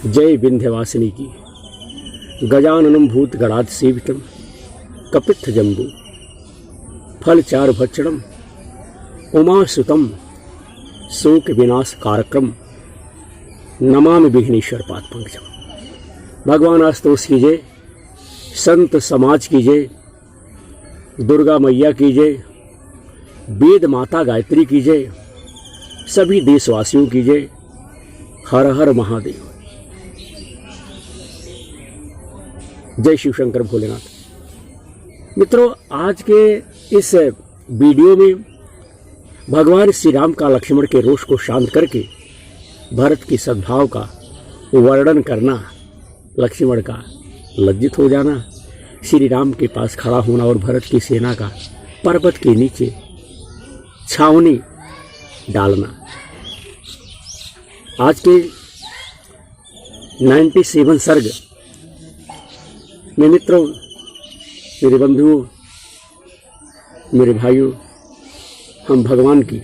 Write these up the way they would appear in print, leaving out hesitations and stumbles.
जय विंध्यवासिनी की। गजाननं भूत गणाद सेवितम कपित्थ जम्बू फल चार भक्षणम उमासुतम शोक विनाश कारक्रम नमामि विघ्नेश्वर पाद पंकजम। भगवान आस्तोष कीजिए, संत समाज कीजिए, दुर्गा मैया कीजिए, वेद माता गायत्री कीजिए, सभी देशवासियों कीजिए। हर हर महादेव। जय शिव शंकर भोलेनाथ। मित्रों, आज के इस वीडियो में भगवान श्री राम का लक्ष्मण के रोष को शांत करके भरत की सद्भाव का वर्णन करना, लक्ष्मण का लज्जित हो जाना, श्री राम के पास खड़ा होना और भरत की सेना का पर्वत के नीचे छावनी डालना। आज के 97 सर्ग में मित्रों, मेरे बंधुओं, मेरे भाइयों, हम भगवान की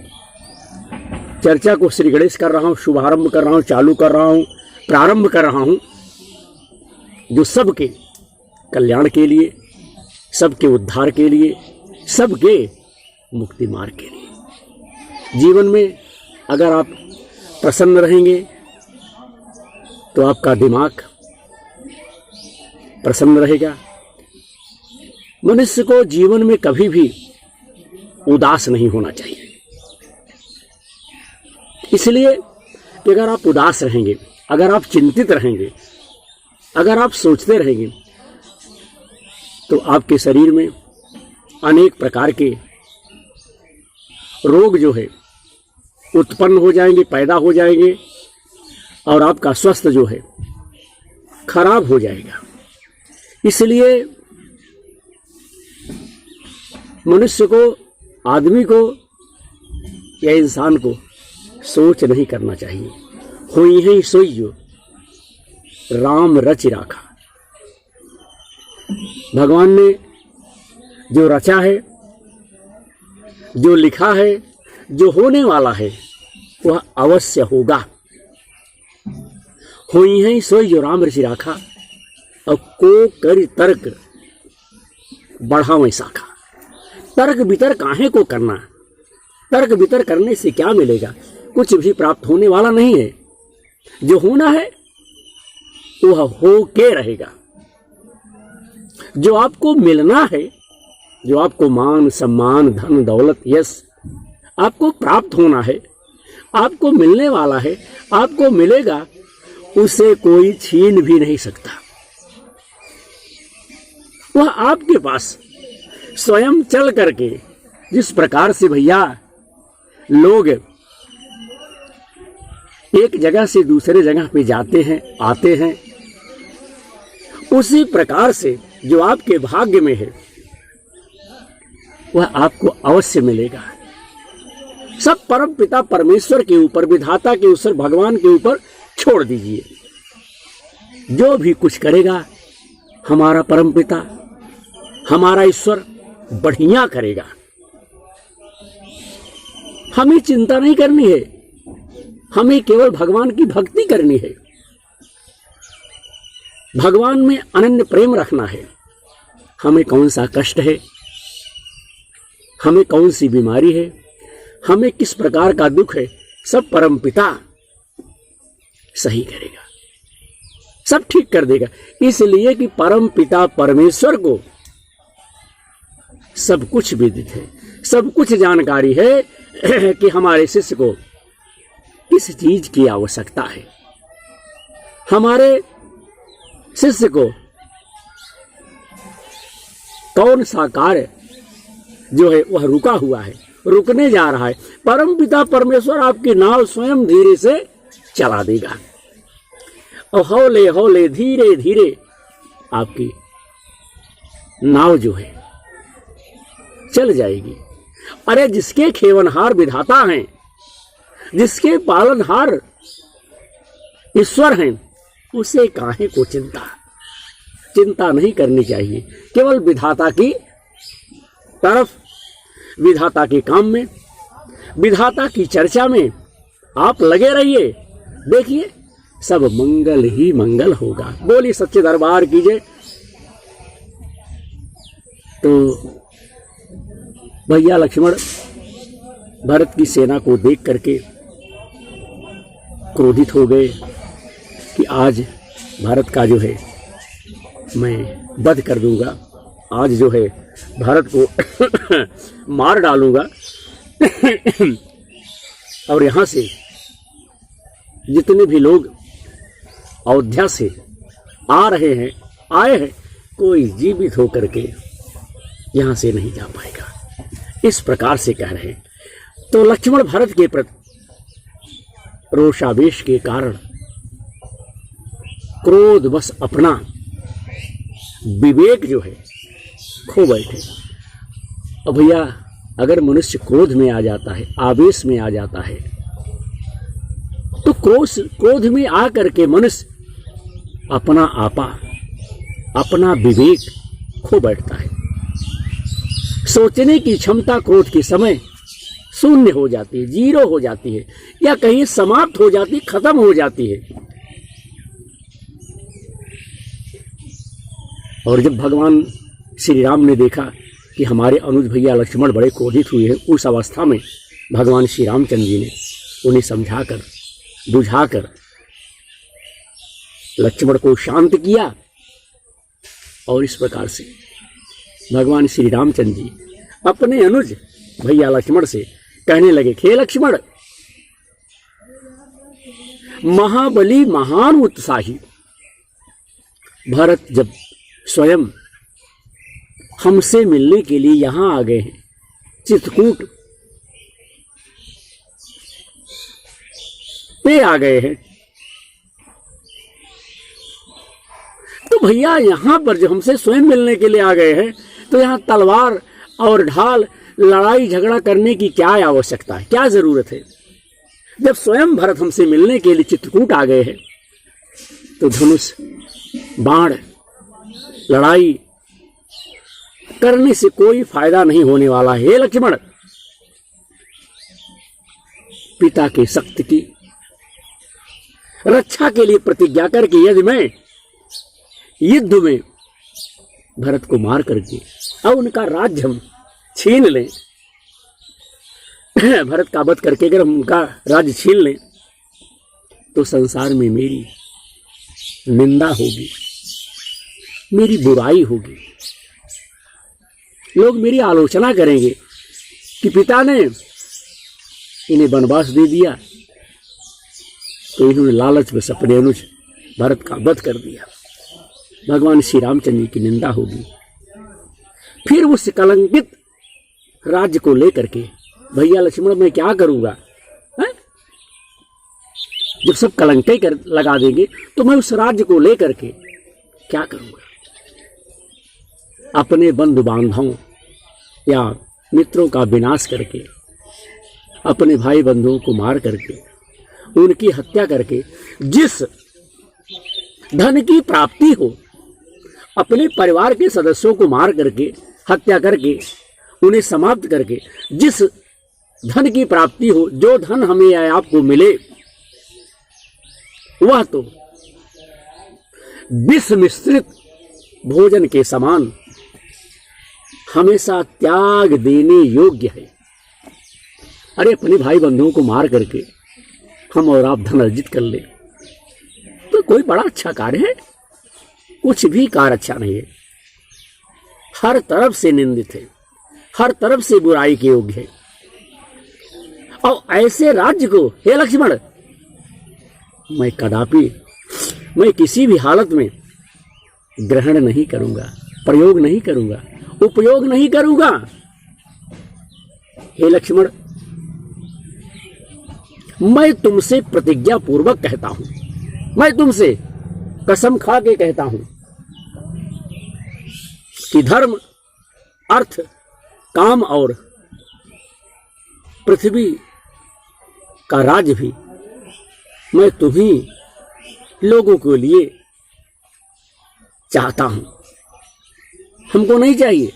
चर्चा को श्री गणेश कर रहा हूँ, शुभारंभ कर रहा हूँ, चालू कर रहा हूँ, प्रारंभ कर रहा हूँ, जो सबके कल्याण के लिए, सबके उद्धार के लिए, सबके मुक्ति मार्ग के लिए। जीवन में अगर आप प्रसन्न रहेंगे तो आपका दिमाग प्रसन्न रहेगा। मनुष्य को जीवन में कभी भी उदास नहीं होना चाहिए, इसलिए कि अगर आप उदास रहेंगे, अगर आप चिंतित रहेंगे, अगर आप सोचते रहेंगे तो आपके शरीर में अनेक प्रकार के रोग जो है उत्पन्न हो जाएंगे, पैदा हो जाएंगे और आपका स्वास्थ्य जो है खराब हो जाएगा। इसलिए मनुष्य को, आदमी को या इंसान को सोच नहीं करना चाहिए। हुई है सोई जो राम रच राखा। भगवान ने जो रचा है, जो लिखा है, जो होने वाला है, वह अवश्य होगा। हुई है सोई जो राम रचि राखा, और को करी तर्क बढ़ावे शाखा। तर्क वितर्क काहे को करना? तर्क वितर्क करने से क्या मिलेगा? कुछ भी प्राप्त होने वाला नहीं है। जो होना है वह हो के रहेगा। जो आपको मिलना है, जो आपको मान सम्मान धन दौलत यश आपको प्राप्त होना है, आपको मिलने वाला है, आपको मिलेगा, उसे कोई छीन भी नहीं सकता। वह आपके पास स्वयं चल करके, जिस प्रकार से भैया लोग एक जगह से दूसरे जगह पे जाते हैं, आते हैं, उसी प्रकार से जो आपके भाग्य में है वह आपको अवश्य मिलेगा। सब परम पिता परमेश्वर के ऊपर, विधाता के ऊपर, भगवान के ऊपर छोड़ दीजिए। जो भी कुछ करेगा हमारा परम पिता, हमारा ईश्वर बढ़िया करेगा। हमें चिंता नहीं करनी है, हमें केवल भगवान की भक्ति करनी है, भगवान में अनन्य प्रेम रखना है। हमें कौन सा कष्ट है, हमें कौन सी बीमारी है, हमें किस प्रकार का दुख है, सब परम पिता सही करेगा, सब ठीक कर देगा। इसलिए कि परम पिता परमेश्वर को सब कुछ विदित है, सब कुछ जानकारी है कि हमारे शिष्य को किस चीज की आवश्यकता है, हमारे शिष्य को कौन सा कार्य जो है वह रुका हुआ है, रुकने जा रहा है। परम पिता परमेश्वर आपकी नाव स्वयं धीरे से चला देगा और हौले हौले धीरे धीरे आपकी नाव जो है चल जाएगी। अरे जिसके खेवनहार विधाता हैं, जिसके पालनहार ईश्वर हैं, उसे काहे को चिंता नहीं करनी चाहिए। केवल विधाता की तरफ, विधाता के काम में, विधाता की चर्चा में आप लगे रहिए। देखिए सब मंगल ही मंगल होगा। बोलिए सच्चे दरबार कीजिए। तो भैया लक्ष्मण भरत की सेना को देख करके क्रोधित हो गए कि आज भारत का जो है मैं वध कर दूंगा, आज जो है भारत को मार डालूंगा और यहां से जितने भी लोग अयोध्या से आ रहे हैं, आए हैं, कोई जीवित होकर के यहां से नहीं जा पाएगा, इस प्रकार से कह रहे हैं। तो लक्ष्मण भरत के प्रति रोषावेश के कारण क्रोध बस अपना विवेक जो है खो बैठे। अब भैया अगर मनुष्य क्रोध में आ जाता है, आवेश में आ जाता है, तो क्रोध में आकर के मनुष्य अपना आपा, अपना विवेक खो बैठता है। सोचने की क्षमता क्रोध के समय शून्य हो जाती है, जीरो हो जाती है, या कहीं समाप्त हो जाती, खत्म हो जाती है। और जब भगवान श्री राम ने देखा कि हमारे अनुज भैया लक्ष्मण बड़े क्रोधित हुए हैं, उस अवस्था में भगवान श्री रामचंद्र जी ने उन्हें समझाकर बुझाकर लक्ष्मण को शांत किया। और इस प्रकार से भगवान श्री रामचंद्र जी अपने अनुज भैया लक्ष्मण से कहने लगे, हे लक्ष्मण, महाबली महान उत्साही भरत जब स्वयं हमसे मिलने के लिए यहां आ गए हैं, चित्रकूट पे आ गए हैं, तो भैया यहां पर जब हमसे स्वयं मिलने के लिए आ गए हैं, तो यहां तलवार और ढाल लड़ाई झगड़ा करने की क्या आवश्यकता है, क्या जरूरत है। जब स्वयं भरत हमसे मिलने के लिए चित्रकूट आ गए हैं, तो धनुष बाण लड़ाई करने से कोई फायदा नहीं होने वाला है। हे लक्ष्मण, पिता के शक्ति की रक्षा के लिए प्रतिज्ञा करके यदि मैं युद्ध में भरत को मार करके और उनका राज्य हम छीन लें, भरत का वध करके अगर हम उनका राज्य छीन लें, तो संसार में मेरी निंदा होगी, मेरी बुराई होगी, लोग मेरी आलोचना करेंगे कि पिता ने इन्हें वनवास दे दिया, तो इन्होंने लालच में अपने अनुज भरत का वध कर दिया। भगवान श्री रामचंद्र जी की निंदा होगी। फिर उस कलंकित राज्य को लेकर के भैया लक्ष्मण मैं क्या करूंगा, है? जब सब कलंक लगा देंगे तो मैं उस राज्य को लेकर के क्या करूंगा। अपने बंधु बांधवों या मित्रों का विनाश करके, अपने भाई बंधुओं को मार करके, उनकी हत्या करके, जिस धन की प्राप्ति हो, अपने परिवार के सदस्यों को मार करके, हत्या करके, उन्हें समाप्त करके जिस धन की प्राप्ति हो, जो धन हमें या आपको मिले, वह तो विष मिश्रित भोजन के समान हमेशा त्याग देने योग्य है। अरे अपने भाई बंधुओं को मार करके हम और आप धन अर्जित कर ले तो कोई बड़ा अच्छा कार्य है? कुछ भी कार्य अच्छा नहीं है। हर तरफ से निंदित है, हर तरफ से बुराई के योग्य है। और ऐसे राज्य को हे लक्ष्मण मैं कदापि, मैं किसी भी हालत में ग्रहण नहीं करूंगा, प्रयोग नहीं करूंगा, उपयोग नहीं करूंगा। हे लक्ष्मण, मैं तुमसे प्रतिज्ञा पूर्वक कहता हूं, मैं तुमसे कसम खा के कहता हूं कि धर्म, अर्थ, काम और पृथ्वी का राज्य भी मैं तुम्ही लोगों के लिए चाहता हूं, हमको नहीं चाहिए।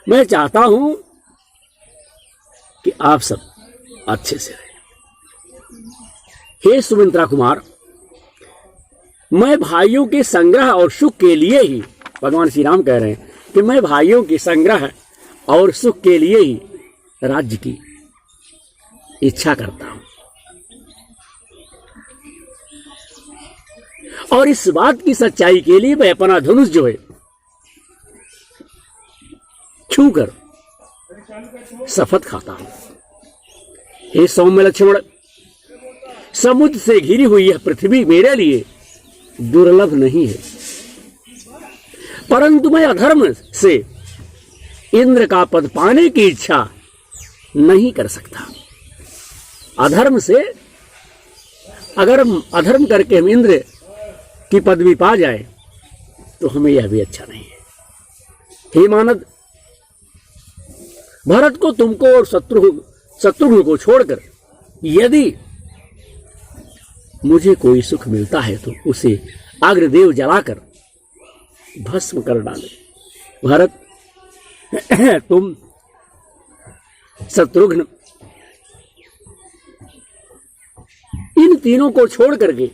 मैं चाहता हूं कि आप सब अच्छे से रहें। हे सुमित्रा कुमार, मैं भाइयों के संग्रह और सुख के लिए ही, भगवान श्री राम कह रहे हैं कि मैं भाइयों के संग्रह और सुख के लिए ही राज्य की इच्छा करता हूं। और इस बात की सच्चाई के लिए मैं अपना धनुष जो है छूकर शपथ खाता हूं। हे सौम्य लक्ष्मण, समुद्र से घिरी हुई यह पृथ्वी मेरे लिए दुर्लभ नहीं है, परंतु मैं अधर्म से इंद्र का पद पाने की इच्छा नहीं कर सकता। अधर्म से, अगर अधर्म करके हम इंद्र की पदवी पा जाए तो हमें यह भी अच्छा नहीं है। हे मानद, भरत को, तुमको और शत्रुघ्न को छोड़कर यदि मुझे कोई सुख मिलता है तो उसे अग्रदेव जलाकर भस्म कर डाले। भरत, तुम, शत्रुघ्न, इन तीनों को छोड़ करके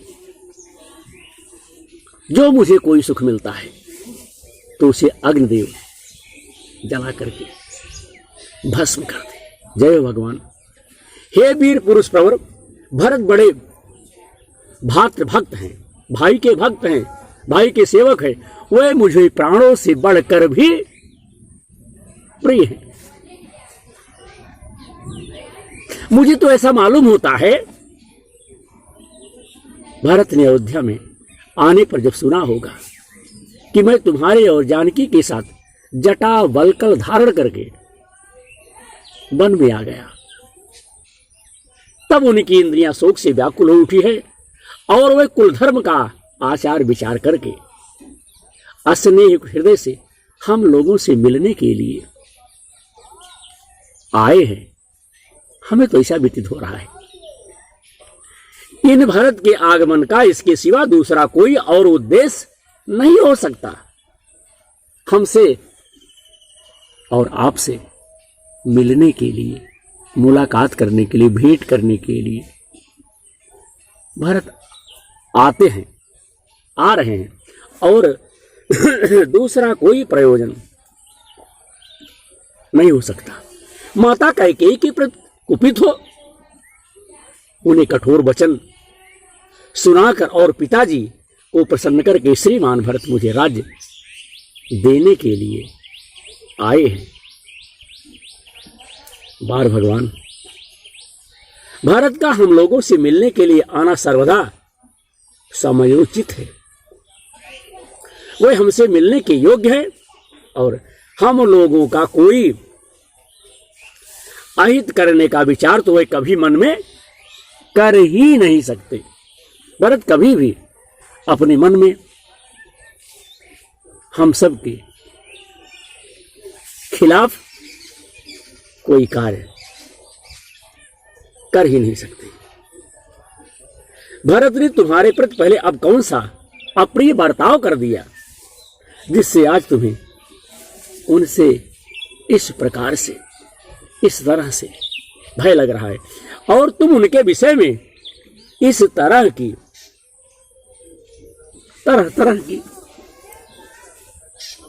जो मुझे कोई सुख मिलता है तो उसे अग्निदेव जला करके भस्म कर दे। जय हो भगवान। हे वीर पुरुष प्रवर, भरत बड़े भातृ भक्त हैं, भाई के भक्त हैं, भाई के सेवक हैं, वे मुझे प्राणों से बढ़कर भी प्रिय हैं। मुझे तो ऐसा मालूम होता है, भरत ने अयोध्या में आने पर जब सुना होगा कि मैं तुम्हारे और जानकी के साथ जटा वल्कल धारण करके वन में आ गया, तब उनकी इंद्रियां शोक से व्याकुल हो उठी है और वे कुलधर्म का आचार विचार करके अस्नेह हृदय से हम लोगों से मिलने के लिए आए हैं। हमें तो ऐसा व्यतीत हो रहा है, इन भरत के आगमन का इसके सिवा दूसरा कोई और उद्देश्य नहीं हो सकता। हमसे और आपसे मिलने के लिए, मुलाकात करने के लिए, भेंट करने के लिए भरत आते हैं, आ रहे हैं, और दूसरा कोई प्रयोजन नहीं हो सकता। माता कैकेयी के प्रति कुपित हो, उन्हें कठोर वचन सुनाकर और पिताजी को प्रसन्न करके श्रीमान भरत मुझे राज्य देने के लिए आए हैं। बार भगवान, भारत का हम लोगों से मिलने के लिए आना सर्वदा समयोचित है। वे हमसे मिलने के योग्य है और हम लोगों का कोई अहित करने का विचार तो वे कभी मन में कर ही नहीं सकते। भरत कभी भी अपने मन में हम सब के खिलाफ कोई कार्य कर ही नहीं सकते। भरत ने तुम्हारे प्रति पहले अब कौन सा अप्रिय बर्ताव कर दिया जिससे आज तुम्हें उनसे इस प्रकार से, इस तरह से भय लग रहा है और तुम उनके विषय में इस तरह की तरह की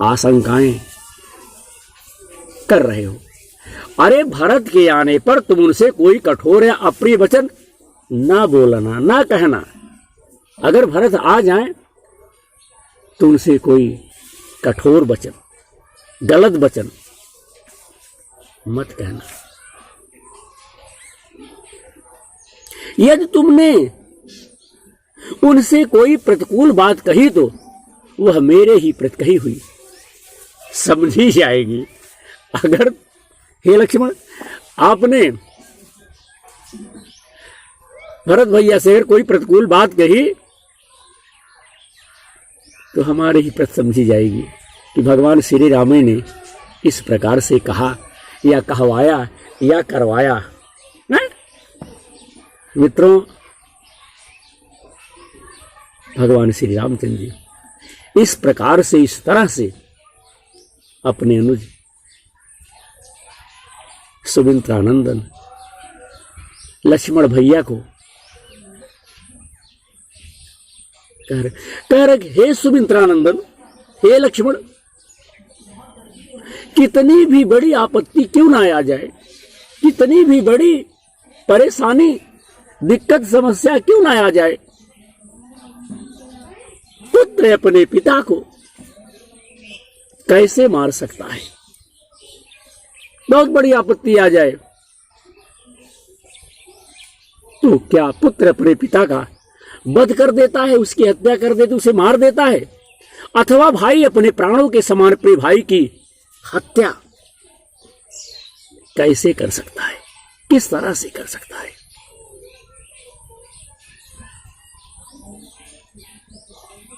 आशंकाएं कर रहे हो। अरे भरत के आने पर तुम उनसे कोई कठोर या अप्रिय वचन ना बोलना, ना कहना। अगर भरत आ जाएं तो उनसे कोई कठोर वचन, गलत वचन मत कहना। यदि तुमने उनसे कोई प्रतिकूल बात कही तो वह मेरे ही प्रति कही हुई समझी जाएगी। अगर हे लक्ष्मण, आपने भरत भैया से अगर कोई प्रतिकूल बात कही तो हमारे ही प्रति समझी जाएगी कि भगवान श्री राम ने इस प्रकार से कहा या कहवाया या करवाया। मित्रों, भगवान श्री रामचंद्र जी इस प्रकार से, इस तरह से अपने अनुज सुमित्रानंदन लक्ष्मण भैया को कह रहे हे सुमित्रानंदन, हे लक्ष्मण, कितनी भी बड़ी आपत्ति क्यों ना आ जाए, कितनी भी बड़ी परेशानी, दिक्कत, समस्या क्यों ना आ जाए, पुत्र अपने पिता को कैसे मार सकता है? बहुत बड़ी आपत्ति आ जाए तो क्या पुत्र अपने पिता का वध कर देता है, उसकी हत्या कर देता, उसे मार देता है? अथवा भाई अपने प्राणों के समान प्रिय भाई की हत्या कैसे कर सकता है, किस तरह से कर सकता है?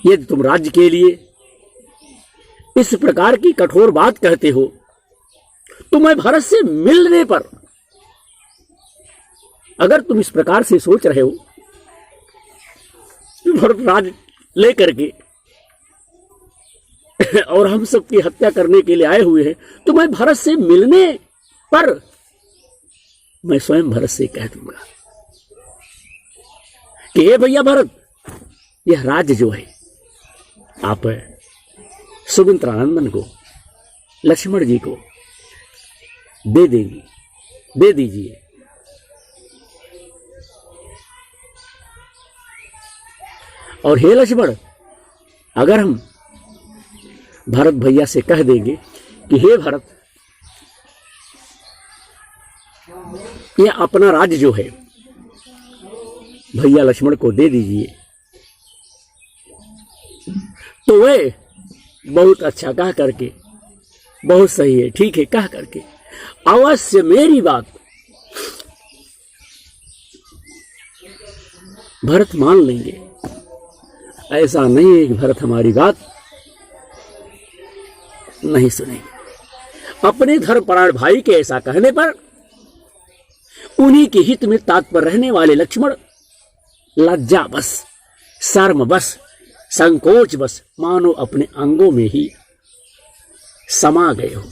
यदि तुम राज्य के लिए इस प्रकार की कठोर बात कहते हो तो मैं भरत से मिलने पर, अगर तुम इस प्रकार से सोच रहे हो कि भरत राज लेकर के और हम सबकी हत्या करने के लिए आए हुए हैं, तो मैं भरत से मिलने पर मैं स्वयं भरत से कह दूंगा कि हे भैया भरत, यह राज्य जो है आप सुमित्रानंदन को, लक्ष्मण जी को दे देंगे, दे दीजिए। और हे लक्ष्मण, अगर हम भरत भैया से कह देंगे कि हे भरत, यह अपना राज्य जो है भैया लक्ष्मण को दे दीजिए, तो वे बहुत अच्छा कह करके, बहुत सही है, ठीक है कह करके अवश्य मेरी बात भरत मान लेंगे। ऐसा नहीं है कि भरत हमारी बात नहीं सुनेंगे। अपने धर्मपरायण भाई के ऐसा कहने पर उन्हीं के हित में तात्पर रहने वाले लक्ष्मण लज्जा बस, शर्म बस, संकोच बस मानो अपने अंगों में ही समा गए हो,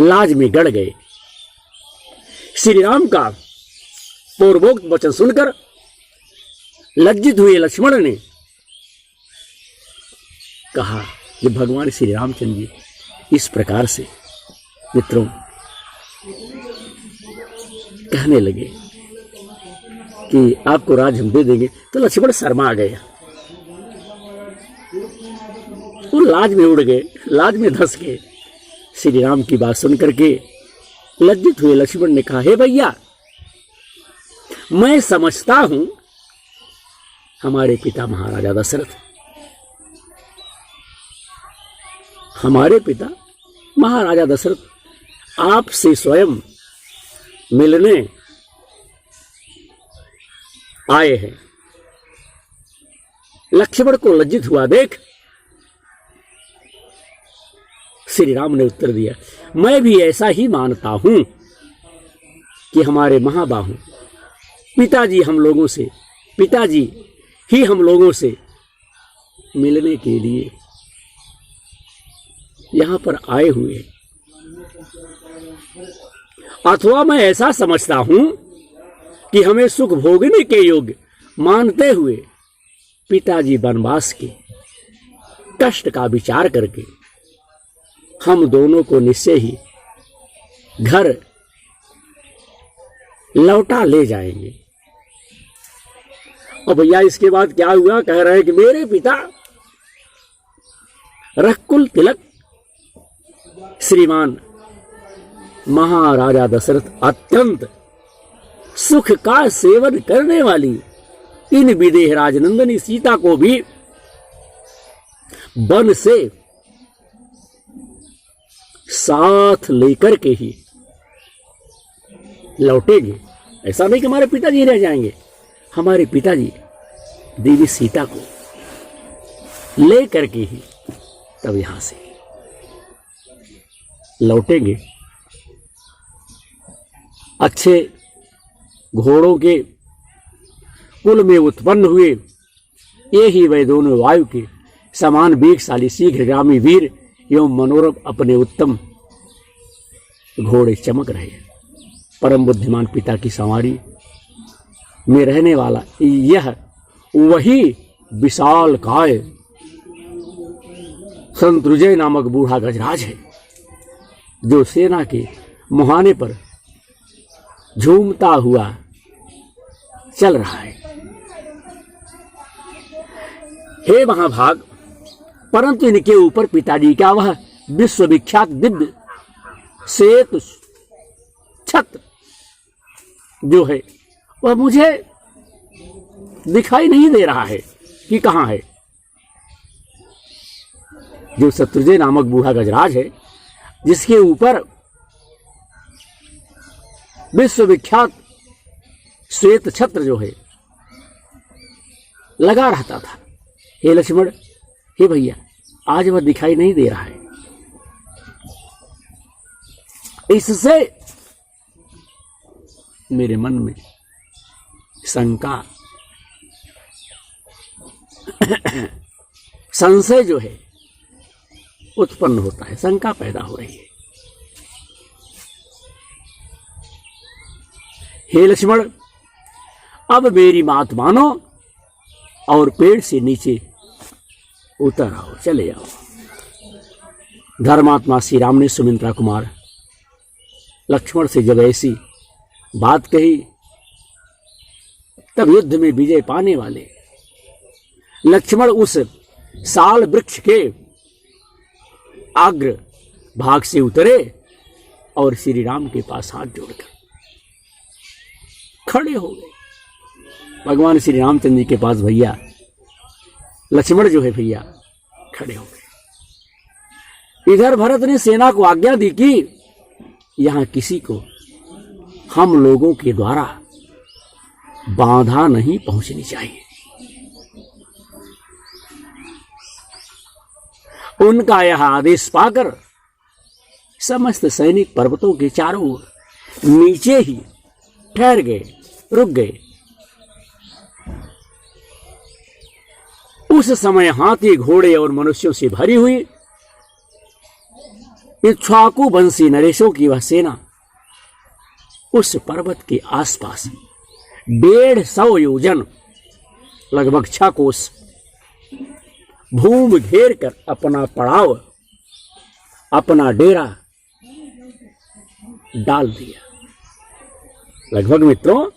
लाज में गड़ गए। श्री राम का पूर्वोक्त वचन सुनकर लज्जित हुए लक्ष्मण ने कहा कि भगवान श्री रामचंद्र जी इस प्रकार से मित्रों कहने लगे कि आपको राज हम दे देंगे, तो लक्ष्मण शर्मा गया, वो लाज में उड़ गए, लाज में धंस गए। श्री राम की बात सुनकर के लज्जित हुए लक्ष्मण ने कहा, हे भैया, मैं समझता हूं हमारे पिता महाराजा दशरथ, हमारे पिता महाराजा दशरथ आपसे स्वयं मिलने आए हैं। लक्ष्मण को लज्जित हुआ देख श्री राम ने उत्तर दिया, मैं भी ऐसा ही मानता हूं कि हमारे महाबाहु पिताजी ही हम लोगों से मिलने के लिए यहां पर आए हुए, अथवा मैं ऐसा समझता हूं कि हमें सुख भोगने के योग्य मानते हुए पिताजी वनवास के कष्ट का विचार करके हम दोनों को निश्चय ही घर लौटा ले जाएंगे। और भैया इसके बाद क्या हुआ? कह रहे हैं कि मेरे पिता रकुल तिलक श्रीमान महाराजा दशरथ अत्यंत सुख का सेवन करने वाली इन विदेह राजनंदनी सीता को भी वन से साथ लेकर के ही लौटेंगे। ऐसा नहीं कि हमारे पिताजी रह जाएंगे, हमारे पिताजी देवी सीता को लेकर के ही तब यहां से लौटेंगे। अच्छे घोड़ों के कुल में उत्पन्न हुए ये ही वे दोनों वायु के समान वेगशाली शीघ्रगामी वीर एवं मनोरम अपने उत्तम घोड़े चमक रहे। परम बुद्धिमान पिता की सवारी में रहने वाला यह वही विशाल काय शत्रुंजय नामक बूढ़ा गजराज है, जो सेना के मुहाने पर झूमता हुआ चल रहा है। हे महाभाग, परंतु इनके ऊपर पिताजी का वह विश्वविख्यात दिव्य श्वेत छत्र जो है वह मुझे दिखाई नहीं दे रहा है कि कहां है। जो शत्रुंजय नामक बूढ़ा गजराज है, जिसके ऊपर विश्वविख्यात श्वेत छत्र जो है लगा रहता था, हे लक्ष्मण, हे भैया, आज वह दिखाई नहीं दे रहा है। इससे मेरे मन में शंका संशय जो है उत्पन्न होता है, शंका पैदा हो रही है। हे लक्ष्मण, अब मेरी बात मानो और पेड़ से नीचे उतर आओ, चले आओ। धर्मात्मा श्री राम ने सुमित्रा कुमार लक्ष्मण से जब ऐसी बात कही, तब युद्ध में विजय पाने वाले लक्ष्मण उस साल वृक्ष के अग्र भाग से उतरे और श्री राम के पास हाथ जोड़कर खड़े हो गए। भगवान श्री रामचंद्र जी के पास भैया लक्ष्मण जो है भैया खड़े हो गए। इधर भरत ने सेना को आज्ञा दी कि यहां किसी को हम लोगों के द्वारा बाधा नहीं पहुंचनी चाहिए। उनका यह आदेश पाकर समस्त सैनिक पर्वतों के चारों ओर नीचे ही ठहर गए, रुक गए। उस समय हाथी, घोड़े और मनुष्यों से भरी हुई इक्ष्वाकु वंशी नरेशों की वह सेना उस पर्वत के आसपास 150 योजन, लगभग 6 कोस भूम घेर कर अपना पड़ाव, अपना डेरा डाल दिया। लगभग मित्रों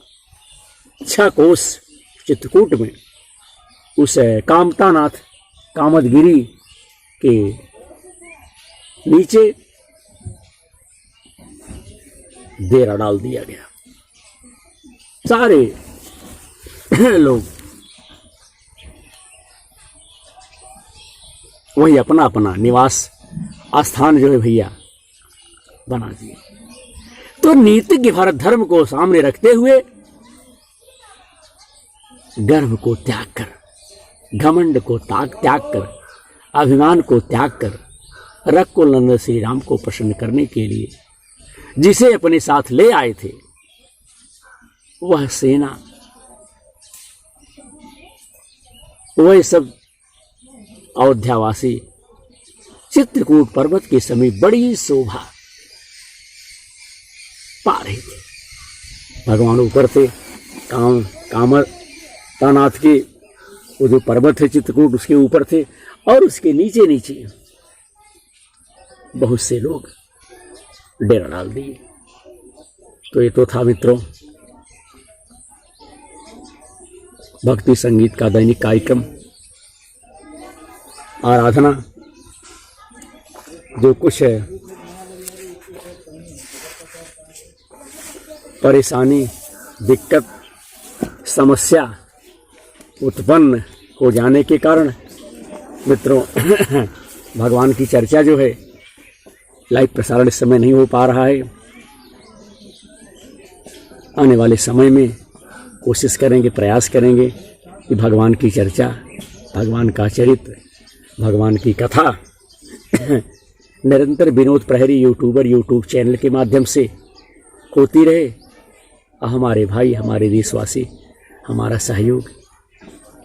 6 कोस चित्रकूट में उस कामतानाथ कामदगिरी के नीचे डेरा डाल दिया गया। सारे लोग वही अपना अपना निवास स्थान जो है भैया बना दिए। तो नीति के भारत धर्म को सामने रखते हुए गर्व को त्याग कर, घमंड को त्याग कर, अभिमान को त्याग कर, रघुकुल नंदन श्री राम को प्रसन्न करने के लिए जिसे अपने साथ ले आए थे, वह सेना, वह सब अयोध्यावासी चित्रकूट पर्वत के समीप बड़ी शोभा पा रहे थे। भगवान ऊपर थे, कामतानाथ के वो जो पर्वत है चित्रकूट, उसके ऊपर थे, और उसके नीचे नीचे बहुत से लोग डेरा डाल दिए। तो ये तो था मित्रों भक्ति संगीत का दैनिक कार्यक्रम, आराधना। जो कुछ परेशानी, दिक्कत, समस्या उत्पन्न हो जाने के कारण मित्रों भगवान की चर्चा जो है लाइव प्रसारण इस समय नहीं हो पा रहा है। आने वाले समय में कोशिश करेंगे, प्रयास करेंगे कि भगवान की चर्चा, भगवान का चरित्र, भगवान की कथा निरंतर विनोद प्रहरी यूट्यूब चैनल के माध्यम से होती रहे। हमारे भाई, हमारे देशवासी, हमारा सहयोग,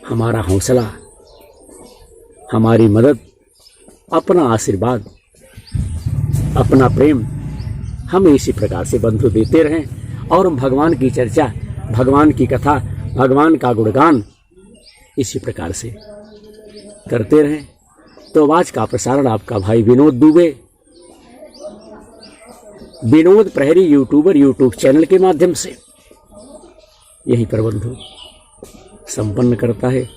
हमारा हौसला, हमारी मदद, अपना आशीर्वाद, अपना प्रेम हमें इसी प्रकार से बंधु देते रहें और भगवान की चर्चा, भगवान की कथा, भगवान का गुणगान इसी प्रकार से करते रहें। तो आज का प्रसारण आपका भाई विनोद दुबे विनोद प्रहरी यूट्यूबर यूट्यूब चैनल के माध्यम से यही पर बंधु संपन्न करता है।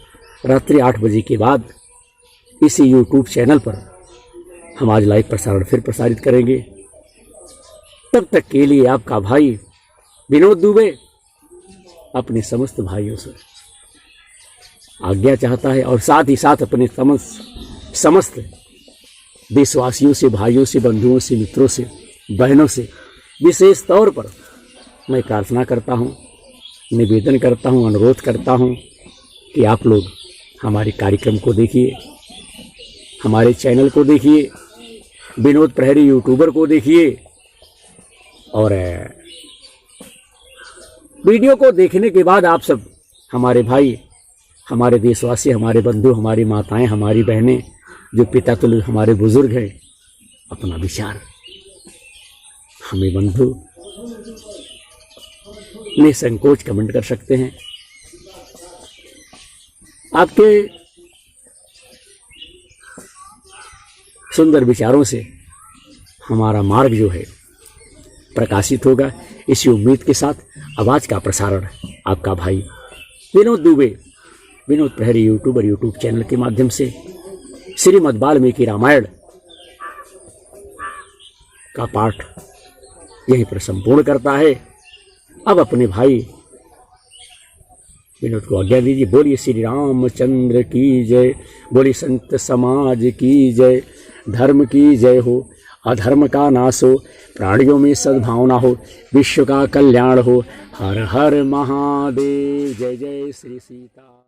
रात्रि 8 बजे के बाद इसी यूट्यूब चैनल पर हम आज लाइव प्रसारण फिर प्रसारित करेंगे। तब तक के लिए आपका भाई विनोद दुबे अपने समस्त भाइयों से आज्ञा चाहता है और साथ ही साथ अपने समस्त देशवासियों से, भाइयों से, बंधुओं से, मित्रों से, बहनों से विशेष तौर पर मैं प्रार्थना करता हूँ, निवेदन करता हूँ, अनुरोध करता हूँ कि आप लोग हमारे कार्यक्रम को देखिए, हमारे चैनल को देखिए, विनोद प्रहरी यूट्यूबर को देखिए और वीडियो को देखने के बाद आप सब हमारे भाई, हमारे देशवासी, हमारे बंधु, हमारी माताएं, हमारी बहनें, जो पिता तुल्य हमारे बुजुर्ग हैं, अपना विचार हमें बंधु निसंकोच कमेंट कर सकते हैं। आपके सुंदर विचारों से हमारा मार्ग जो है प्रकाशित होगा। इसी उम्मीद के साथ आवाज का प्रसारण आपका भाई विनोद दुबे विनोद प्रहरी यूट्यूबर यूट्यूब चैनल के माध्यम से श्रीमद् वाल्मीकि रामायण का पाठ यहीं पर संपूर्ण करता है। अब अपने भाई विनोद को आज्ञा दीजिए। बोलिए श्री रामचंद्र की जय, बोलिए संत समाज की जय, धर्म की जय हो, अधर्म का नाश हो, प्राणियों में सद्भावना हो, विश्व का कल्याण हो। हर हर महादेव। जय जय श्री सीता।